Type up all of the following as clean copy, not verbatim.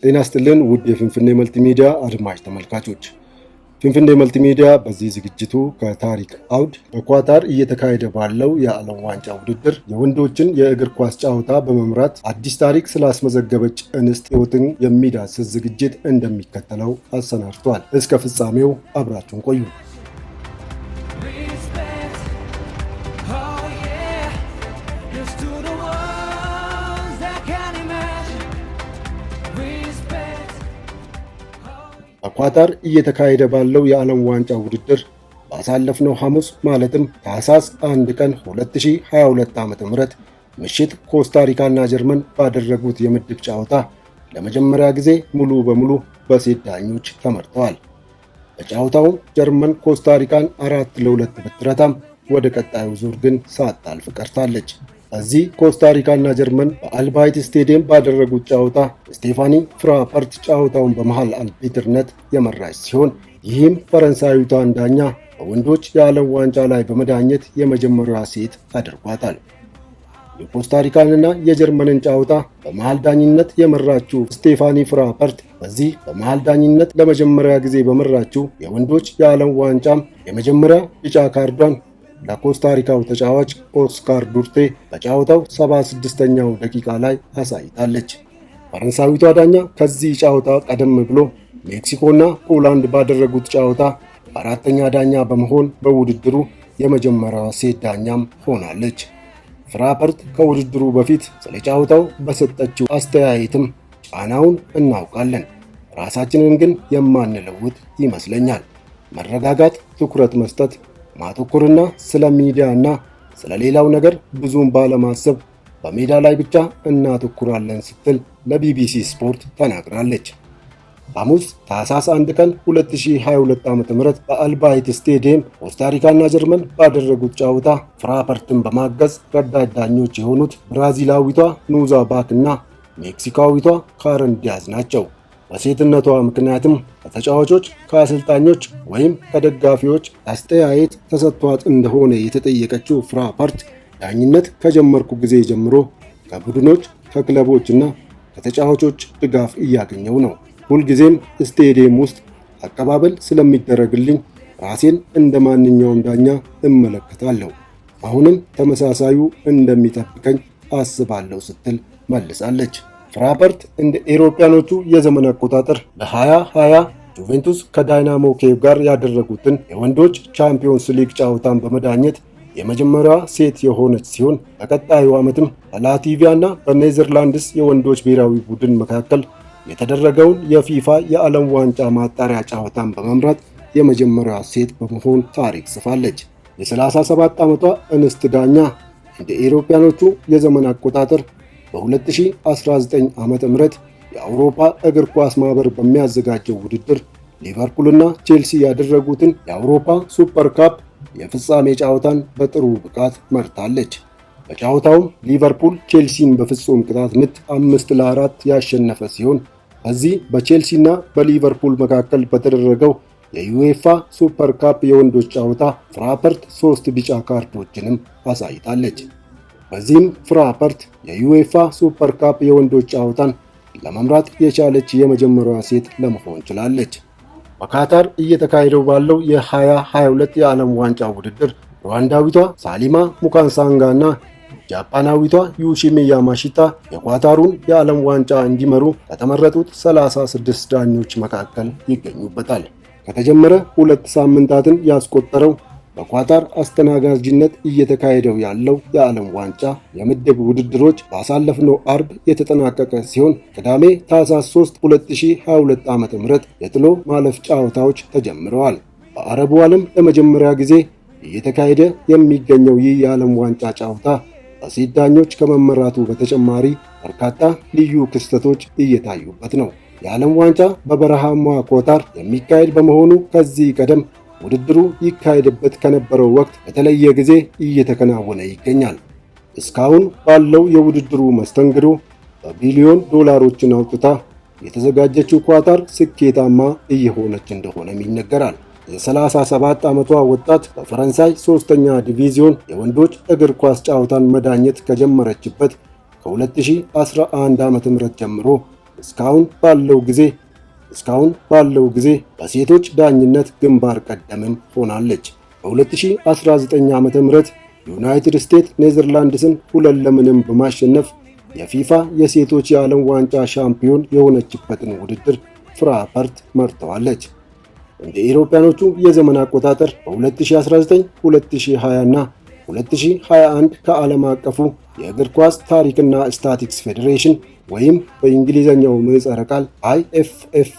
ጤና ይስጥልን ውድ የፍንፍኔ መልቲሚዲያ አድማጭ ተመልካቾች፣ ፍንፍኔ መልቲሚዲያ በዚህ ዝግጅቱ ከታሪክ አውድ በኳታር እየተካሄደ ባለው የዓለም ዋንጫ ውድድር የወንዶችን የእግር ኳስ ጨዋታ በመምራት አዲስ ታሪክ ስላስመዘገበች እንስት ሕይወትን የሚዳስስ ዝግጅት እንደሚከተለው አሰናድቷል። እስከ ፍጻሜው አብራችሁን ቆዩ። በኳታር እየተካሄደ ባለው የዓለም ዋንጫ ውድድር ባሳለፍነው ሐሙስ ማለትም ታህሳስ 1 ቀን 2022 ዓ.ም ምሽት ኮስታሪካና ጀርመን ባደረጉት የምድብ ጨዋታ ለመጀመሪያ ጊዜ ሙሉ በሙሉ በሴት ዳኞች ተመርተዋል። በጨዋታው ጀርመን ኮስታሪካን 4-2 ብትረታም ወደ ቀጣዩ ዙር ግን ሳታልፍ ቀርታለች። በዚህ ኮስታሪካና ጀርመን በአልባይት ስቴዲየም ባደረጉት ጨዋታ ስቴፋኒ ፍራፐርት ጨዋታውን በመሃል አርቢትርነት የመራች ሲሆን ይህም ፈረንሳዊቷን ዳኛ በወንዶች የዓለም ዋንጫ ላይ በመዳኘት የመጀመሪያዋ ሴት አድርጓታል። የኮስታሪካንና የጀርመንን ጨዋታ በመሃል ዳኝነት የመራችው ስቴፋኒ ፍራፐርት በዚህ በመሃል ዳኝነት ለመጀመሪያ ጊዜ በመራችው የወንዶች የዓለም ዋንጫም የመጀመሪያ ቢጫ ካርዷን ለኮስታሪካው ተጫዋች ኦስካር ዱርቴ በጨዋታው 76ኛው ደቂቃ ላይ አሳይታለች። ፈረንሳዊቷ ዳኛ ከዚህ ጨዋታ ቀደም ብሎ ሜክሲኮና ፖላንድ ባደረጉት ጨዋታ አራተኛ ዳኛ በመሆን በውድድሩ የመጀመሪያዋ ሴት ዳኛም ሆናለች። ፍራፐርት ከውድድሩ በፊት ስለ ጨዋታው በሰጠችው አስተያየትም ጫናውን እናውቃለን፣ ራሳችንን ግን የማንለውጥ ይመስለኛል። መረጋጋት፣ ትኩረት መስጠት፣ ማተኮርና ስለ ሚዲያ እና ስለ ሌላው ነገር ብዙም ባለማሰብ በሜዳ ላይ ብቻ እናተኩራለን ስትል ለቢቢሲ ስፖርት ተናግራለች። ሐሙስ ታህሳስ 1 ቀን 2022 ዓ.ም በአልባይት ስቴዲየም ኮስታሪካና ጀርመን ባደረጉት ጨዋታ ፍራፐርትን በማገዝ ረዳት ዳኞች የሆኑት ብራዚላዊቷ ኑዛ ባክ እና ሜክሲካዊቷ ካረን ዲያዝ ናቸው። በሴትነቷ ምክንያትም ከተጫዋቾች፣ ከአሰልጣኞች ወይም ከደጋፊዎች አስተያየት ተሰጥቷት እንደሆነ የተጠየቀችው ፍራፐርት ዳኝነት ከጀመርኩ ጊዜ ጀምሮ ከቡድኖች፣ ከክለቦችና ከተጫዋቾች ድጋፍ እያገኘው ነው። ሁልጊዜም ስቴዲየም ውስጥ አቀባበል ስለሚደረግልኝ ራሴን እንደ ማንኛውም ዳኛ እመለከታለሁ። አሁንም ተመሳሳዩ እንደሚጠብቀኝ አስባለሁ ስትል መልሳለች። ፍራፐርት እንደ ኤሮፓያኖቹ የዘመን አቆጣጠር በ2020 ጁቬንቱስ ከዳይናሞ ኬቭ ጋር ያደረጉትን የወንዶች ቻምፒዮንስ ሊግ ጨዋታን በመዳኘት የመጀመሪያዋ ሴት የሆነች ሲሆን በቀጣዩ ዓመትም በላቲቪያ እና በኔዘርላንድስ የወንዶች ብሔራዊ ቡድን መካከል የተደረገውን የፊፋ የዓለም ዋንጫ ማጣሪያ ጨዋታን በመምራት የመጀመሪያዋ ሴት በመሆን ታሪክ ጽፋለች። የ37 ዓመቷ እንስት ዳኛ እንደ ኤሮፓያኖቹ የዘመን አቆጣጠር በ2019 ዓመተ ምህረት የአውሮፓ እግር ኳስ ማህበር በሚያዘጋጀው ውድድር ሊቨርፑልና ቼልሲ ያደረጉትን የአውሮፓ ሱፐር ካፕ የፍጻሜ ጨዋታን በጥሩ ብቃት መርታለች። በጨዋታውም ሊቨርፑል ቼልሲን በፍጹም ቅጣት ምት 5-4 ያሸነፈ ሲሆን በዚህ በቼልሲና በሊቨርፑል መካከል በተደረገው የዩኤፋ ሱፐር ካፕ የወንዶች ጨዋታ ፍራፐርት 3 ቢጫ ካርዶችንም አሳይታለች። በዚህም ፍራፐርት የዩኤፋ ሱፐር ካፕ የወንዶች ጨዋታን ለመምራት የቻለች የመጀመሪያዋ ሴት ለመሆን ችላለች። በካታር እየተካሄደው ባለው የ2022 የዓለም ዋንጫ ውድድር ሩዋንዳዊቷ ሳሊማ ሙካንሳንጋ እና ጃፓናዊቷ ዩሺሚ ያማሺታ የኳታሩን የዓለም ዋንጫ እንዲመሩ ከተመረጡት 36 ዳኞች መካከል ይገኙበታል። ከተጀመረ 2 ሳምንታትን ያስቆጠረው በኳታር አስተናጋጅነት እየተካሄደው ያለው የዓለም ዋንጫ የምድብ ውድድሮች ባሳለፍነው አርብ የተጠናቀቀ ሲሆን ቅዳሜ ታህሳስ 3 2022 ዓ.ም የጥሎ ማለፍ ጨዋታዎች ተጀምረዋል። በአረቡ ዓለም ለመጀመሪያ ጊዜ እየተካሄደ የሚገኘው ይህ የዓለም ዋንጫ ጨዋታ በሴት ዳኞች ከመመራቱ በተጨማሪ በርካታ ልዩ ክስተቶች እየታዩበት ነው። የዓለም ዋንጫ በበረሃማ ኳታር የሚካሄድ በመሆኑ ከዚህ ቀደም ውድድሩ ይካሄድበት ከነበረው ወቅት በተለየ ጊዜ እየተከናወነ ይገኛል። እስካሁን ባለው የውድድሩ መስተንግዶ በቢሊዮን ዶላሮችን አውጥታ የተዘጋጀችው ኳታር ስኬታማ እየሆነች እንደሆነም ይነገራል። የ37 ዓመቷ ወጣት በፈረንሳይ 3ኛ ዲቪዚዮን የወንዶች እግር ኳስ ጨዋታን መዳኘት ከጀመረችበት ከ2011 ዓ.ም ጀምሮ እስካሁን ባለው ጊዜ በሴቶች ዳኝነት ግንባር ቀደምም ሆናለች። በ2019 ዓ.ም ዩናይትድ ስቴትስ ኔዘርላንድስን 2-0 በማሸነፍ የፊፋ የሴቶች የዓለም ዋንጫ ሻምፒዮን የሆነችበትን ውድድር ፍራፐርት መርተዋለች። እንደ ኢሮፓያኖቹ የዘመን አቆጣጠር በ2019፣ 2020 እና 2021 ከዓለም አቀፉ የእግር ኳስ ታሪክና ስታቲክስ ፌዴሬሽን ወይም በእንግሊዝኛው ምህጻረ ቃል IFF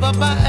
Bye-bye.